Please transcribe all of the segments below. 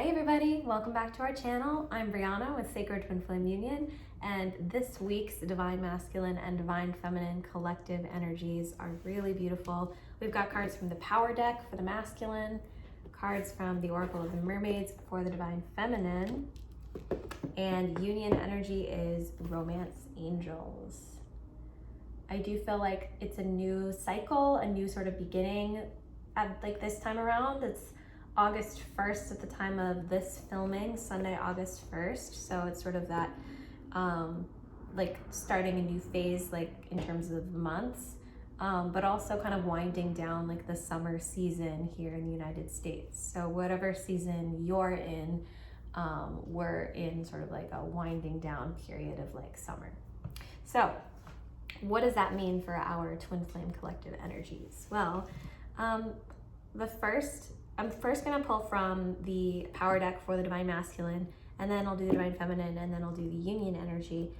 Hi everybody, welcome back to our channel. I'm Briana with Sacred Twin Flame Union, and this week's Divine Masculine and Divine Feminine collective energies are really beautiful. We've got cards from the Power deck for the masculine, cards from the Oracle of the Mermaids for the Divine Feminine, and union energy is Romance Angels. I do feel like it's a new cycle, a new sort of beginning at like this time around. It's August 1st at the time of this filming, Sunday, August 1st. So it's sort of that like starting a new phase, like in terms of months, but also kind of winding down like the summer season here in the United States. So whatever season you're in, we're in sort of like a winding down period of like summer. So what does that mean for our Twin Flame collective energies? Well, I'm first gonna pull from the Power deck for the Divine Masculine, and then I'll do the Divine Feminine, and then I'll do the Union energy.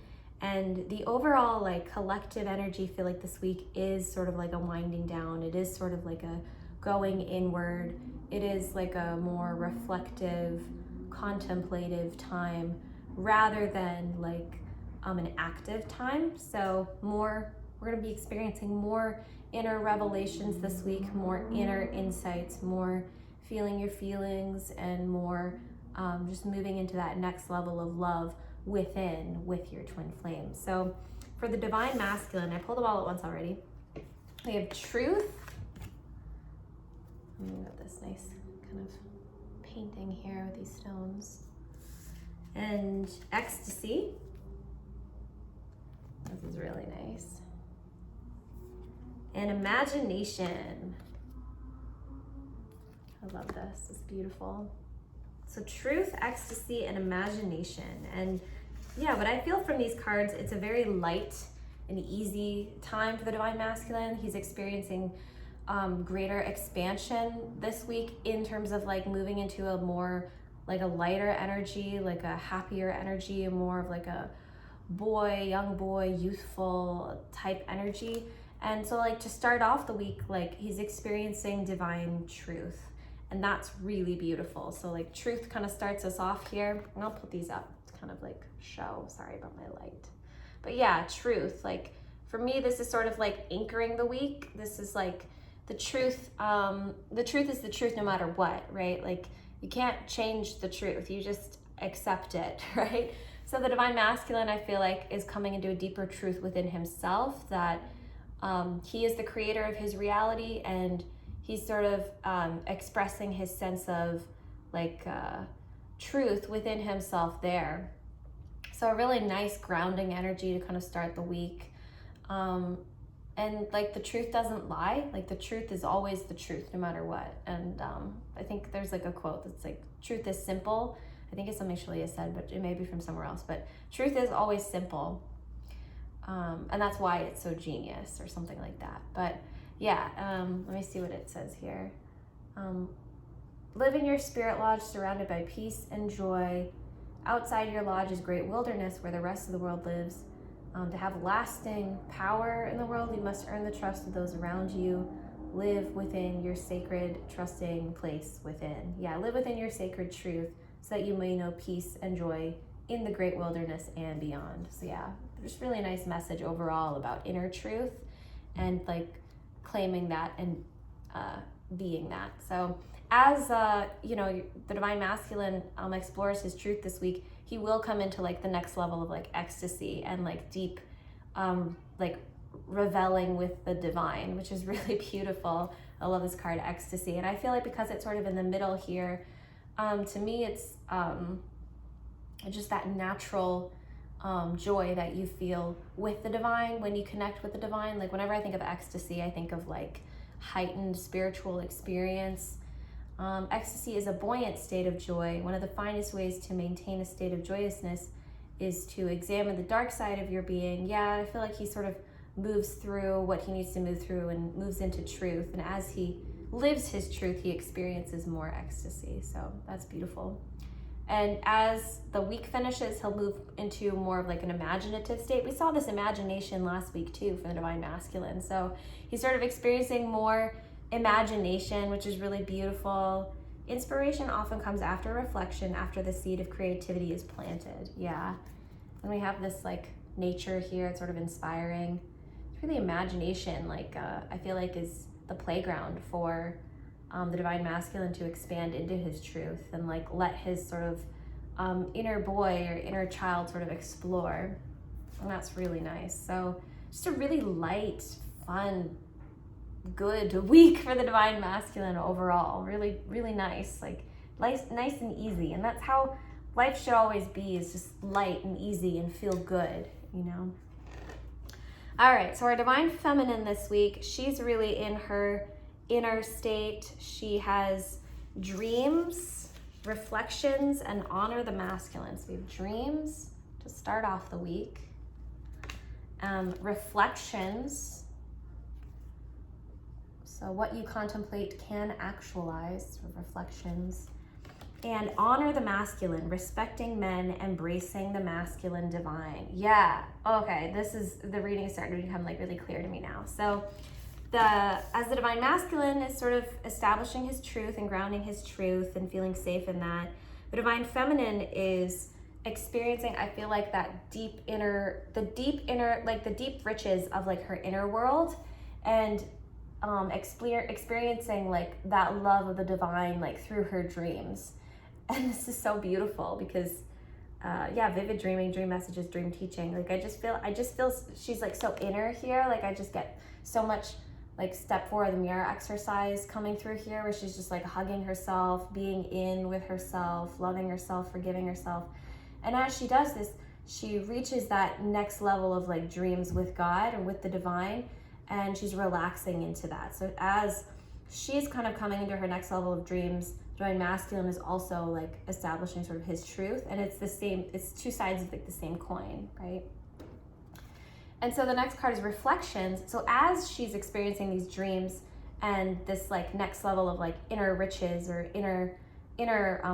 And the overall like collective energy, feel like this week is sort of like a winding down. It is sort of like a going inward. It is like a more reflective, contemplative time rather than like an active time. So we're gonna be experiencing more inner revelations this week, more inner insights, more feeling your feelings, and more just moving into that next level of love with your twin flame. So for the Divine Masculine, I pulled them all at once already. We have Truth. Got this nice kind of painting here with these stones. And Ecstasy. This is really nice. And Imagination. I love this, it's beautiful. So Truth, Ecstasy, and Imagination. And yeah, what I feel from these cards, it's a very light and easy time for the Divine Masculine. He's experiencing greater expansion this week in terms of like moving into a more like a lighter energy, like a happier energy, more of like a young boy, youthful type energy. And so like to start off the week, like he's experiencing divine truth. And that's really beautiful. So like Truth kind of starts us off here. And I'll put these up to kind of like show, sorry about my light. But yeah, Truth, like for me, this is sort of like anchoring the week. This is like the truth is the truth no matter what, right? Like you can't change the truth, you just accept it, right? So the Divine Masculine, I feel like, is coming into a deeper truth within himself, that he is the creator of his reality, and he's sort of expressing his sense of like truth within himself there. So a really nice grounding energy to kind of start the week. And like the truth doesn't lie, like the truth is always the truth no matter what. And I think there's like a quote that's like, truth is simple. I think it's something Shaleia said, but it may be from somewhere else, but truth is always simple. And that's why it's so genius or something like that. But yeah, let me see what it says here. Live in your spirit lodge surrounded by peace and joy. Outside your lodge is great wilderness where the rest of the world lives. To have lasting power in the world, you must earn the trust of those around you. Live within your sacred, trusting place within. Yeah, live within your sacred truth so that you may know peace and joy in the great wilderness and beyond. So yeah, just really nice message overall about inner truth and like claiming that and being that. So as you know, the Divine Masculine explores his truth this week, he will come into like the next level of like ecstasy and like deep like reveling with the divine, which is really beautiful. I love this card, Ecstasy. And I feel like because it's sort of in the middle here, to me it's just that natural joy that you feel with the divine when you connect with the divine. Like whenever I think of ecstasy, I think of like heightened spiritual experience. Ecstasy is a buoyant state of joy. One of the finest ways to maintain a state of joyousness is to examine the dark side of your being. Yeah, I feel like he sort of moves through what he needs to move through and moves into truth. And as he lives his truth, he experiences more ecstasy. So that's beautiful. And as the week finishes, he'll move into more of like an imaginative state. We saw this imagination last week too for the Divine Masculine. So he's sort of experiencing more imagination, which is really beautiful. Inspiration often comes after reflection, after the seed of creativity is planted. Yeah. And we have this like nature here, it's sort of inspiring. It's really imagination, like I feel like is the playground for the divine masculine to expand into his truth and like let his sort of inner boy or inner child sort of explore. And that's really nice. So just a really light, fun, good week for the divine masculine overall. Really, really nice. Like nice and easy. And that's how life should always be, is just light and easy and feel good, you know? All right, so our divine feminine this week, she's really in her inner state. She has dreams, reflections, and honor the masculine. So we have dreams to start off the week. Reflections. So what you contemplate can actualize, reflections. And honor the masculine, respecting men, embracing the masculine divine. Yeah, okay, the reading is starting to become like really clear to me now. So as the divine masculine is sort of establishing his truth and grounding his truth and feeling safe in that, the divine feminine is experiencing, I feel like that deep riches of like her inner world, and experiencing like that love of the divine like through her dreams. And this is so beautiful because vivid dreaming, dream messages, dream teaching, like I just feel she's like so inner here. Like I just get so much like step 4 of the mirror exercise coming through here, where she's just like hugging herself, being in with herself, loving herself, forgiving herself. And as she does this, she reaches that next level of like dreams with God or with the divine, and she's relaxing into that. So as she's kind of coming into her next level of dreams, divine masculine is also like establishing sort of his truth, and it's two sides of like the same coin, right? And so the next card is reflections. So as she's experiencing these dreams and this like next level of like inner riches or inner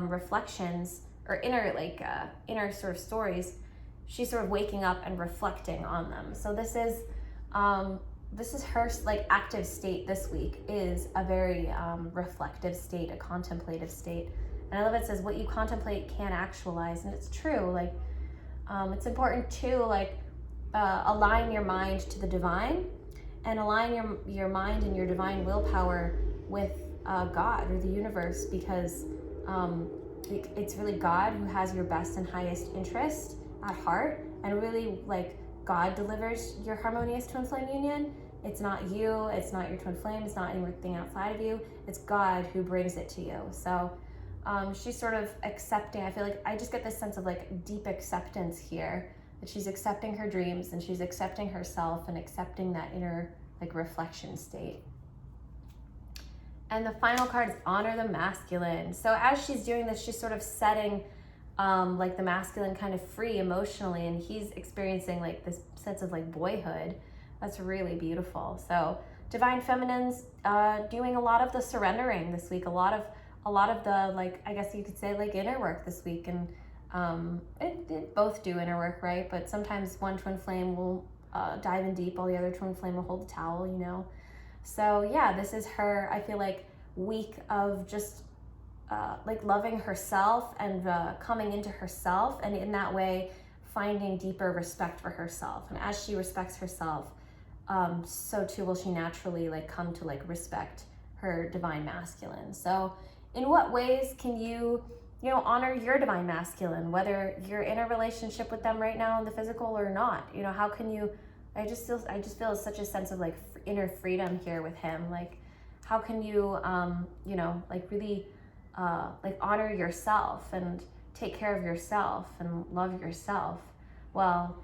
reflections or inner sort of stories, she's sort of waking up and reflecting on them. So this is her like active state this week, is a very reflective state, a contemplative state. And I love it says what you contemplate can actualize, and it's true. Like it's important to like align your mind to the divine, and align your mind and your divine willpower with God or the universe, because it's really God who has your best and highest interest at heart, and really like God delivers your harmonious twin flame union. It's not you, it's not your twin flame, it's not anything outside of you, it's God who brings it to you. So she's sort of accepting, I feel like I just get this sense of like deep acceptance here, that she's accepting her dreams and she's accepting herself and accepting that inner like reflection state. And the final card is honor the masculine. So as she's doing this, she's sort of setting like the masculine kind of free emotionally, and he's experiencing like this sense of like boyhood. That's really beautiful. So divine feminine's doing a lot of the surrendering this week, a lot of the like, I guess you could say like inner work this week. And it both do inner work, right? But sometimes one twin flame will dive in deep while the other twin flame will hold the towel, you know? So yeah, this is her, I feel like, week of just like loving herself and coming into herself, and in that way finding deeper respect for herself. And as she respects herself, so too will she naturally like come to like respect her divine masculine. So in what ways can you honor your divine masculine, whether you're in a relationship with them right now in the physical or not? You know, how can you, I just feel such a sense of like inner freedom here with him. Like, how can you, like really like honor yourself and take care of yourself and love yourself? Well,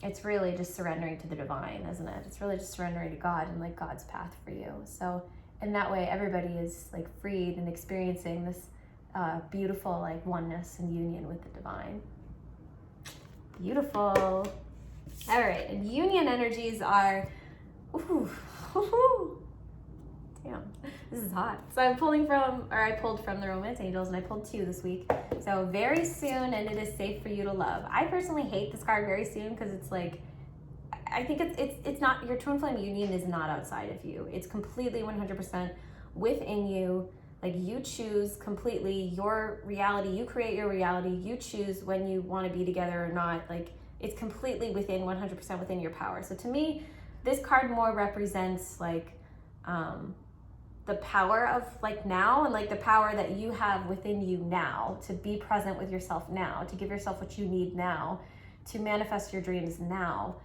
it's really just surrendering to the divine, isn't it? It's really just surrendering to God and like God's path for you. So in that way, everybody is like freed and experiencing this beautiful like oneness and union with the divine. Beautiful. All right, and union energies are, damn, this is hot. So I pulled from the Romance Angels, and I pulled 2 this week. So very soon, and it is safe for you to love. I personally hate this card, very soon, because it's like, I think it's not, your twin flame union is not outside of you. It's completely 100% within you. Like you choose completely your reality, you create your reality, you choose when you want to be together or not. Like it's completely within 100% within your power. So to me, this card more represents like the power of like now, and like the power that you have within you now to be present with yourself now, to give yourself what you need now, to manifest your dreams now.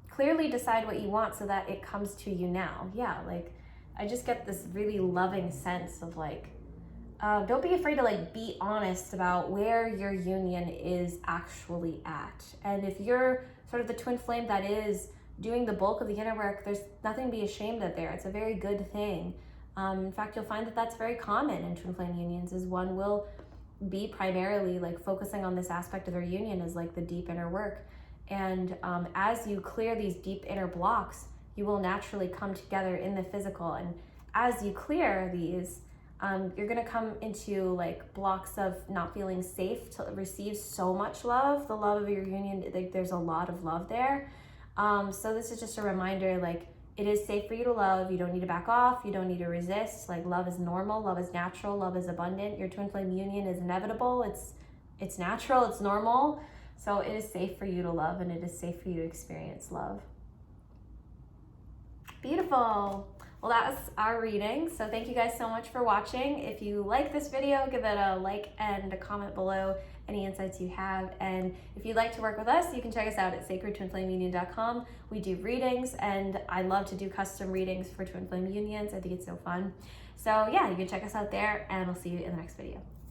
Clearly decide what you want so that it comes to you now. Yeah, like I just get this really loving sense of like, don't be afraid to like be honest about where your union is actually at. And if you're sort of the twin flame that is doing the bulk of the inner work, there's nothing to be ashamed of there. It's a very good thing. In fact, you'll find that that's very common in twin flame unions, is one will be primarily like focusing on this aspect of their union as like the deep inner work. And as you clear these deep inner blocks, you will naturally come together in the physical. And as you clear these, you're gonna come into like blocks of not feeling safe to receive so much love. The love of your union, like there's a lot of love there. So this is just a reminder, like it is safe for you to love. You don't need to back off. You don't need to resist. Like love is normal. Love is natural. Love is abundant. Your twin flame union is inevitable. It's natural. It's normal. So it is safe for you to love, and it is safe for you to experience love. Beautiful. Well, that was our reading. So thank you guys so much for watching. If you like this video, give it a like and a comment below any insights you have. And if you'd like to work with us, you can check us out at sacredtwinflameunion.com. We do readings, and I love to do custom readings for twin flame unions. I think it's so fun. So yeah, you can check us out there, and we'll see you in the next video.